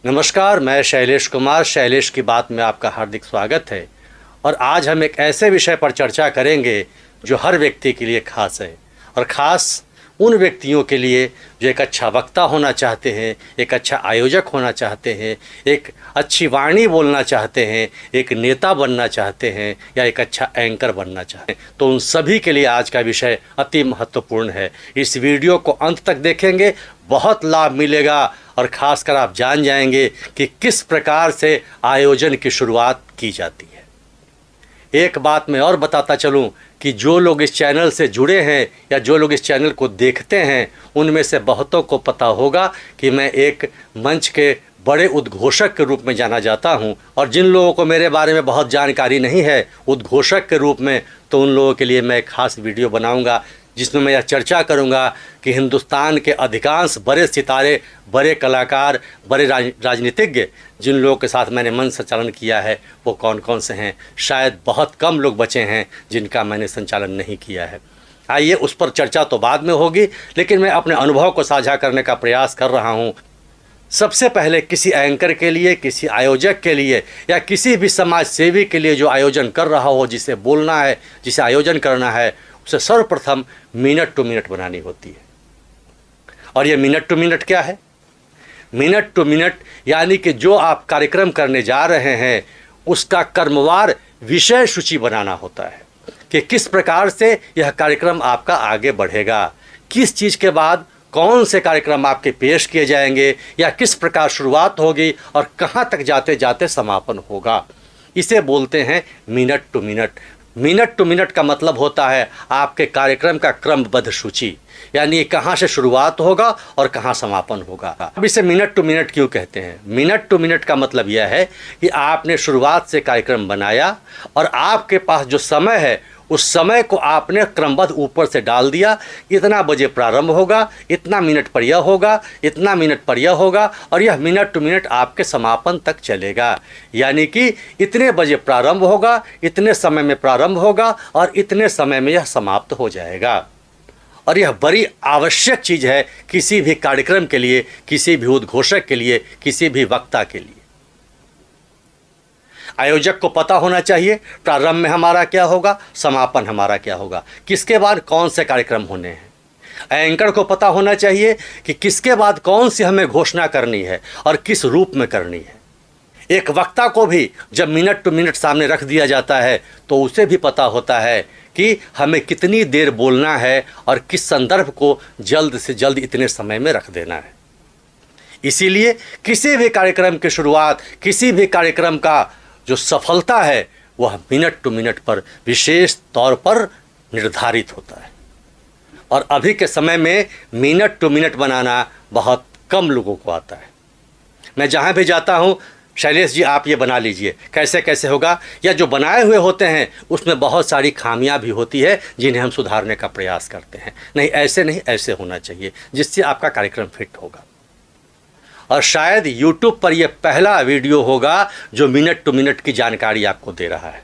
नमस्कार, मैं शैलेश कुमार। शैलेश की बात में आपका हार्दिक स्वागत है। और आज हम एक ऐसे विषय पर चर्चा करेंगे जो हर व्यक्ति के लिए खास है, और ख़ास उन व्यक्तियों के लिए जो एक अच्छा वक्ता होना चाहते हैं, एक अच्छा आयोजक होना चाहते हैं, एक अच्छी वाणी बोलना चाहते हैं, एक नेता बनना चाहते हैं या एक अच्छा एंकर बनना चाहते हैं। तो उन सभी के लिए आज का विषय अति महत्वपूर्ण है। इस वीडियो को अंत तक देखेंगे, बहुत लाभ मिलेगा और ख़ासकर आप जान जाएंगे कि किस प्रकार से आयोजन की शुरुआत की जाती है। एक बात मैं और बताता चलूं कि जो लोग इस चैनल से जुड़े हैं या जो लोग इस चैनल को देखते हैं, उनमें से बहुतों को पता होगा कि मैं एक मंच के बड़े उद्घोषक के रूप में जाना जाता हूं। और जिन लोगों को मेरे बारे में बहुत जानकारी नहीं है उद्घोषक के रूप में, तो उन लोगों के लिए मैं एक खास वीडियो बनाऊंगा जिसमें मैं यह चर्चा करूंगा कि हिंदुस्तान के अधिकांश बड़े सितारे, बड़े कलाकार, बड़े राजनीतिज्ञ जिन लोगों के साथ मैंने मंच संचालन किया है वो कौन कौन से हैं। शायद बहुत कम लोग बचे हैं जिनका मैंने संचालन नहीं किया है। आइए, उस पर चर्चा तो बाद में होगी, लेकिन मैं अपने अनुभव को साझा करने का प्रयास कर रहा हूँ। सबसे पहले किसी एंकर के लिए, किसी आयोजक के लिए या किसी भी समाज सेवी के लिए जो आयोजन कर रहा हो, जिसे बोलना है, जिसे आयोजन करना है, उसे सर्वप्रथम मिनट टू मिनट बनानी होती है। और ये मिनट टू मिनट क्या है? मिनट टू मिनट यानी कि जो आप कार्यक्रम करने जा रहे हैं उसका क्रमवार विषय सूची बनाना होता है कि किस प्रकार से यह कार्यक्रम आपका आगे बढ़ेगा, किस चीज़ के बाद कौन से कार्यक्रम आपके पेश किए जाएंगे या किस प्रकार शुरुआत होगी और कहाँ तक जाते जाते समापन होगा। इसे बोलते हैं minute to minute. Minute to minute का मतलब होता है आपके कार्यक्रम का क्रमबद्ध सूची, यानी कहाँ से शुरुआत होगा और कहाँ समापन होगा। अब इसे मिनट टू मिनट क्यों कहते हैं? मिनट टू मिनट का मतलब यह है कि आपने शुरुआत से कार्यक्रम बनाया और आपके पास जो समय है उस समय को आपने क्रमबद्ध ऊपर से डाल दिया। इतना बजे प्रारंभ होगा, इतना मिनट पर यह होगा, इतना मिनट पर यह होगा और यह मिनट टू मिनट आपके समापन तक चलेगा। यानी कि इतने बजे प्रारंभ होगा, इतने समय में प्रारंभ होगा और इतने समय में यह समाप्त हो जाएगा। और यह बड़ी आवश्यक चीज़ है किसी भी कार्यक्रम के लिए, किसी भी उद्घोषक के लिए, किसी भी वक्ता के लिए। आयोजक को पता होना चाहिए प्रारंभ में हमारा क्या होगा, समापन हमारा क्या होगा, किसके बाद कौन से कार्यक्रम होने हैं। एंकर को पता होना चाहिए कि किसके बाद कौन सी हमें घोषणा करनी है और किस रूप में करनी है। एक वक्ता को भी जब मिनट टू मिनट सामने रख दिया जाता है तो उसे भी पता होता है कि हमें कितनी देर बोलना है और किस संदर्भ को जल्द से जल्द इतने समय में रख देना है। इसीलिए किसी भी कार्यक्रम की शुरुआत, किसी भी कार्यक्रम का जो सफलता है वह मिनट टू मिनट पर विशेष तौर पर निर्धारित होता है। और अभी के समय में मिनट टू मिनट बनाना बहुत कम लोगों को आता है। मैं जहाँ भी जाता हूँ, शैलेश जी आप ये बना लीजिए, कैसे कैसे होगा, या जो बनाए हुए होते हैं उसमें बहुत सारी खामियां भी होती है जिन्हें हम सुधारने का प्रयास करते हैं। नहीं, ऐसे नहीं, ऐसे होना चाहिए जिससे आपका कार्यक्रम फिट होगा। और शायद YouTube पर यह पहला वीडियो होगा जो मिनट टू मिनट की जानकारी आपको दे रहा है।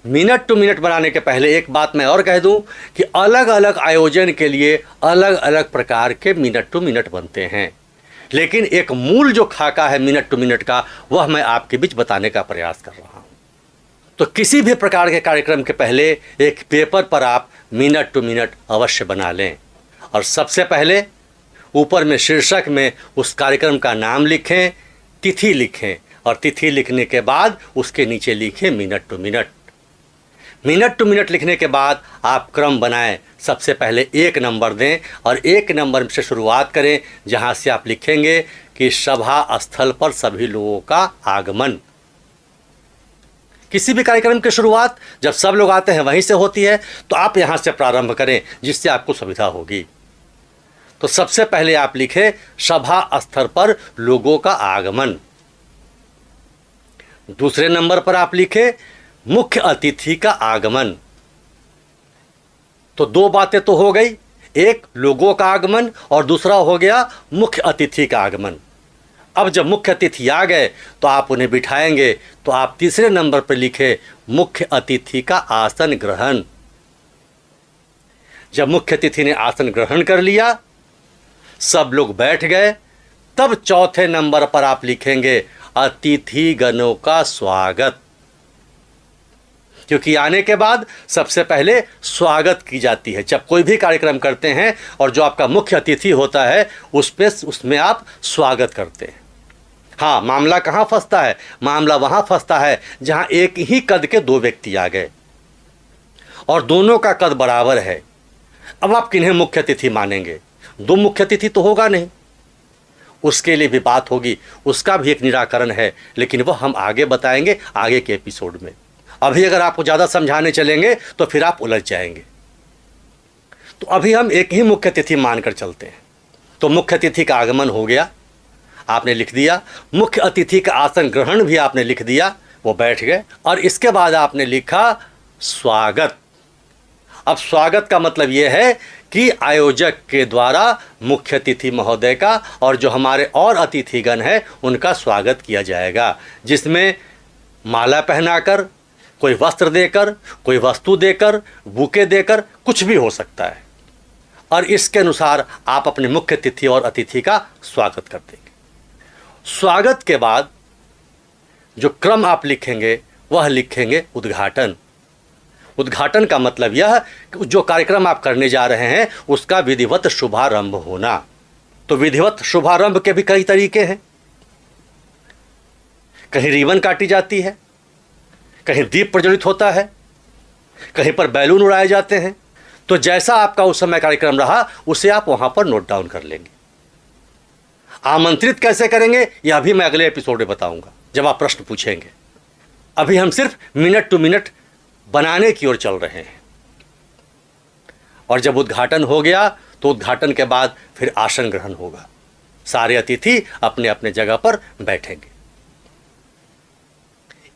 मिनट टू मिनट बनाने के पहले एक बात मैं और कह दूं कि अलग अलग आयोजन के लिए अलग अलग प्रकार के मिनट टू मिनट बनते हैं, लेकिन एक मूल जो खाका है मिनट टू मिनट का, वह मैं आपके बीच बताने का प्रयास कर रहा हूं। तो किसी भी प्रकार के कार्यक्रम के पहले एक पेपर पर आप मिनट टू मिनट अवश्य बना लें। और सबसे पहले ऊपर में शीर्षक में उस कार्यक्रम का नाम लिखें, तिथि लिखें और तिथि लिखने के बाद उसके नीचे लिखें minute to minute. Minute to minute लिखने के बाद आप क्रम बनाएं। सबसे पहले 1 नंबर दें और 1 नंबर से शुरुआत करें जहां से आप लिखेंगे कि सभा स्थल पर सभी लोगों का आगमन। किसी भी कार्यक्रम की शुरुआत जब सब लोग आते हैं वहीं से होती है, तो आप यहां से प्रारंभ करें जिससे आपको सुविधा होगी। तो सबसे पहले आप लिखें सभा स्थल पर लोगों का आगमन। दूसरे नंबर पर आप लिखें मुख्य अतिथि का आगमन। तो 2 बातें तो हो गई, एक लोगों का आगमन और दूसरा हो गया मुख्य अतिथि का आगमन। अब जब मुख्य अतिथि आ गए तो आप उन्हें बिठाएंगे, तो आप तीसरे नंबर पर लिखें मुख्य अतिथि का आसन ग्रहण। जब मुख्य अतिथि ने आसन ग्रहण कर लिया, सब लोग बैठ गए, तब चौथे नंबर पर आप लिखेंगे अतिथि गणों का स्वागत, क्योंकि आने के बाद सबसे पहले स्वागत की जाती है। जब कोई भी कार्यक्रम करते हैं और जो आपका मुख्य अतिथि होता है उसमें आप स्वागत करते हैं। हाँ, मामला कहाँ फंसता है? मामला वहाँ फंसता है जहाँ एक ही कद के दो व्यक्ति आ गए और दोनों का कद बराबर है। अब आप किन्हें मुख्य अतिथि मानेंगे? दो मुख्य अतिथि तो होगा नहीं, उसके लिए भी बात होगी, उसका भी एक निराकरण है, लेकिन वह हम आगे बताएंगे आगे के एपिसोड में। अभी अगर आपको ज़्यादा समझाने चलेंगे तो फिर आप उलझ जाएंगे। तो अभी हम एक ही मुख्य अतिथि मानकर चलते हैं। तो मुख्य अतिथि का आगमन हो गया, आपने लिख दिया। मुख्य अतिथि का आसन ग्रहण भी आपने लिख दिया, वो बैठ गए। और इसके बाद आपने लिखा स्वागत। अब स्वागत का मतलब ये है कि आयोजक के द्वारा मुख्य अतिथि महोदय का और जो हमारे और अतिथिगण हैं उनका स्वागत किया जाएगा, जिसमें माला पहनाकर, कोई वस्त्र देकर, कोई वस्तु देकर, बुके देकर, कुछ भी हो सकता है। और इसके अनुसार आप अपने मुख्य अतिथि और अतिथि का स्वागत कर देंगे। स्वागत के बाद जो क्रम आप लिखेंगे वह लिखेंगे उद्घाटन। उद्घाटन का मतलब यह कि जो कार्यक्रम आप करने जा रहे हैं उसका विधिवत शुभारंभ होना। तो विधिवत शुभारंभ के भी कई तरीके हैं। कहीं रिबन काटी जाती है, कहीं दीप प्रज्वलित होता है, कहीं पर बैलून उड़ाए जाते हैं। तो जैसा आपका उस समय कार्यक्रम रहा उसे आप वहां पर नोट डाउन कर लेंगे। आमंत्रित कैसे करेंगे यह भी मैं अगले एपिसोड में बताऊंगा जब आप प्रश्न पूछेंगे। अभी हम सिर्फ मिनट टू मिनट बनाने की ओर चल रहे हैं। और जब उद्घाटन हो गया तो उद्घाटन के बाद फिर आसन ग्रहण होगा। सारे अतिथि अपने अपने जगह पर बैठेंगे।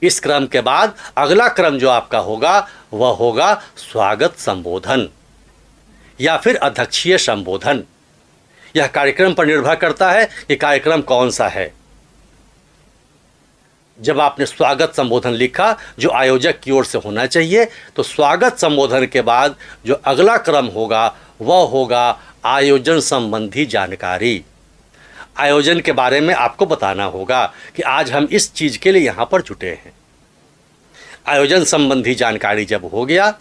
इस क्रम के बाद अगला क्रम जो आपका होगा वह होगा स्वागत संबोधन या फिर अध्यक्षीय संबोधन। यह कार्यक्रम पर निर्भर करता है कि कार्यक्रम कौन सा है। जब आपने स्वागत संबोधन लिखा जो आयोजक की ओर से होना चाहिए, तो स्वागत संबोधन के बाद जो अगला क्रम होगा वह होगा आयोजन संबंधी जानकारी। आयोजन के बारे में आपको बताना होगा कि आज हम इस चीज़ के लिए यहाँ पर जुटे हैं। आयोजन संबंधी जानकारी जब हो गया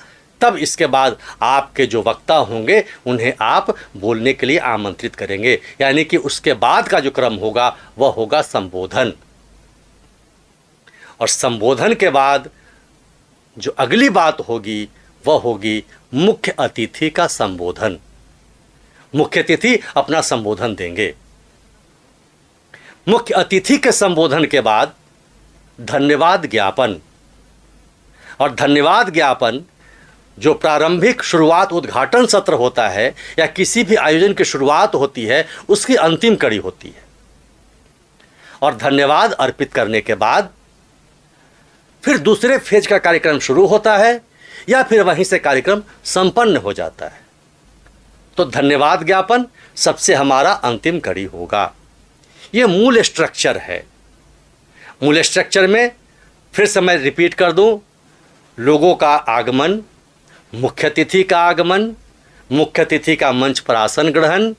तब इसके बाद आपके जो वक्ता होंगे उन्हें आप बोलने के लिए आमंत्रित करेंगे, यानी कि उसके बाद का जो क्रम होगा वह होगा संबोधन। और संबोधन के बाद जो अगली बात होगी वह होगी मुख्य अतिथि का संबोधन। मुख्य अतिथि अपना संबोधन देंगे। मुख्य अतिथि के संबोधन के बाद धन्यवाद ज्ञापन। और धन्यवाद ज्ञापन जो प्रारंभिक शुरुआत उद्घाटन सत्र होता है या किसी भी आयोजन की शुरुआत होती है उसकी अंतिम कड़ी होती है। और धन्यवाद अर्पित करने के बाद फिर दूसरे फेज का कार्यक्रम शुरू होता है या फिर वहीं से कार्यक्रम संपन्न हो जाता है। तो धन्यवाद ज्ञापन सबसे हमारा अंतिम कड़ी होगा। ये मूल स्ट्रक्चर है। मूल स्ट्रक्चर में फिर से मैं रिपीट कर दूं, लोगों का आगमन, मुख्य अतिथि का आगमन, मुख्य अतिथि का मंच पर आसन ग्रहण,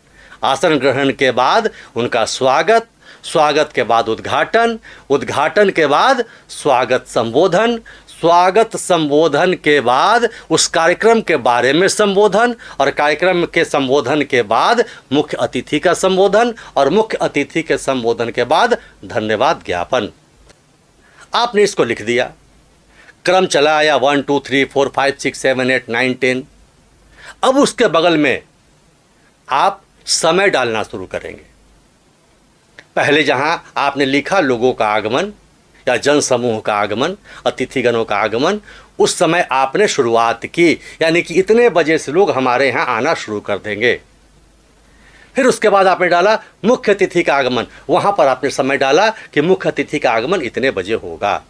आसन ग्रहण के बाद उनका स्वागत, स्वागत के बाद उद्घाटन, उद्घाटन के बाद स्वागत संबोधन, स्वागत संबोधन के बाद उस कार्यक्रम के बारे में संबोधन, और कार्यक्रम के संबोधन के बाद मुख्य अतिथि का संबोधन, और मुख्य अतिथि के संबोधन के बाद धन्यवाद ज्ञापन। आपने इसको लिख दिया। क्रम चला आया 1 2 3 4 5 6 7 8 9 10। अब उसके बगल में आप समय डालना शुरू करेंगे। पहले जहां आपने लिखा लोगों का आगमन या जन समूह का आगमन, अतिथिगणों का आगमन, उस समय आपने शुरुआत की, यानी कि इतने बजे से लोग हमारे यहाँ आना शुरू कर देंगे। फिर उसके बाद आपने डाला मुख्य अतिथि का आगमन। वहाँ पर आपने समय डाला कि मुख्य अतिथि का आगमन इतने बजे होगा।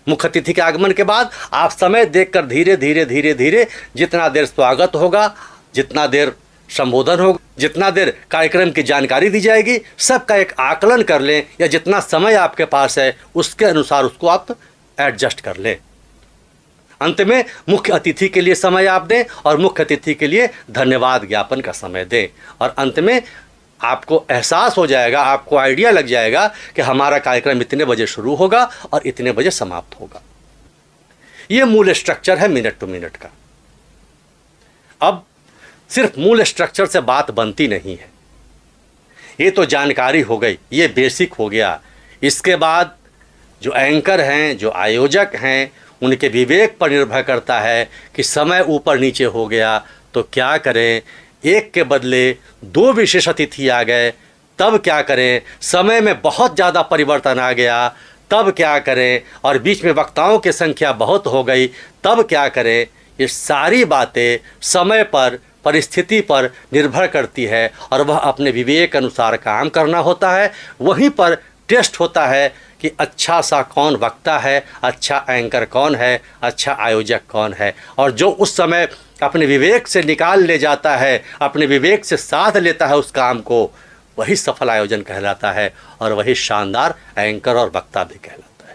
मुख्य अतिथि के आगमन के बाद आप समय देखकर धीरे धीरे धीरे धीरे जितना देर स्वागत होगा, जितना देर संबोधन होगा, जितना देर कार्यक्रम की जानकारी दी जाएगी, सबका एक आकलन कर लें, या जितना समय आपके पास है उसके अनुसार उसको आप एडजस्ट कर लें। अंत में मुख्य अतिथि के लिए समय आप दें और मुख्य अतिथि के लिए धन्यवाद ज्ञापन का समय दें। और अंत में आपको एहसास हो जाएगा, आपको आइडिया लग जाएगा कि हमारा कार्यक्रम इतने बजे शुरू होगा और इतने बजे समाप्त होगा। ये मूल स्ट्रक्चर है मिनट टू मिनट का। अब सिर्फ मूल स्ट्रक्चर से बात बनती नहीं है, ये तो जानकारी हो गई, ये बेसिक हो गया। इसके बाद जो एंकर हैं, जो आयोजक हैं, उनके विवेक पर निर्भर करता है कि समय ऊपर नीचे हो गया तो क्या करें। एक के बदले 2 विशेष अतिथि आ गए, तब क्या करें। समय में बहुत ज़्यादा परिवर्तन आ गया, तब क्या करें। और बीच में वक्ताओं की संख्या बहुत हो गई, तब क्या करें। ये सारी बातें समय पर, परिस्थिति पर निर्भर करती है और वह अपने विवेक अनुसार काम करना होता है। वहीं पर टेस्ट होता है कि अच्छा सा कौन वक्ता है, अच्छा एंकर कौन है, अच्छा आयोजक कौन है। और जो उस समय अपने विवेक से निकाल ले जाता है, अपने विवेक से साथ लेता है उस काम को, वही सफल आयोजन कहलाता है और वही शानदार एंकर और वक्ता भी कहलाता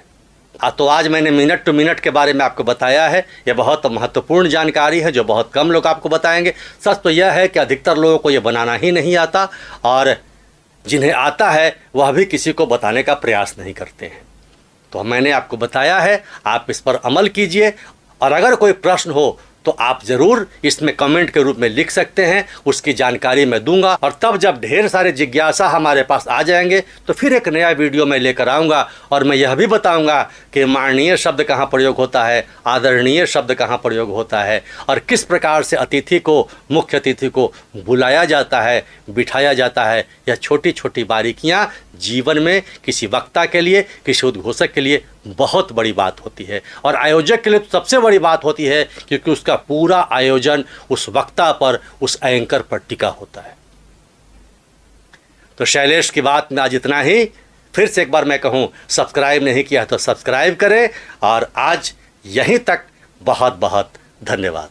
है। तो आज मैंने मिनट टू मिनट के बारे में आपको बताया है। यह बहुत महत्वपूर्ण जानकारी है जो बहुत कम लोग आपको बताएंगे। सच तो यह है कि अधिकतर लोगों को यह बनाना ही नहीं आता और जिन्हें आता है वह भी किसी को बताने का प्रयास नहीं करते हैं। तो मैंने आपको बताया है, आप इस पर अमल कीजिए। और अगर कोई प्रश्न हो तो आप ज़रूर इसमें कमेंट के रूप में लिख सकते हैं, उसकी जानकारी मैं दूंगा। और तब जब ढेर सारे जिज्ञासा हमारे पास आ जाएंगे तो फिर एक नया वीडियो मैं लेकर आऊँगा और मैं यह भी बताऊँगा कि माननीय शब्द कहाँ प्रयोग होता है, आदरणीय शब्द कहाँ प्रयोग होता है और किस प्रकार से अतिथि को, मुख्य अतिथि को बुलाया जाता है, बिठाया जाता है। यह छोटी छोटी बारीकियाँ जीवन में किसी वक्ता के लिए, किसी उद्घोषक के लिए बहुत बड़ी बात होती है और आयोजक के लिए तो सबसे बड़ी बात होती है, क्योंकि उसका पूरा आयोजन उस वक्ता पर, उस एंकर पर टिका होता है। तो शैलेश की बात में आज इतना ही। फिर से एक बार मैं कहूँ, सब्सक्राइब नहीं किया तो सब्सक्राइब करें और आज यहीं तक बहुत बहुत धन्यवाद।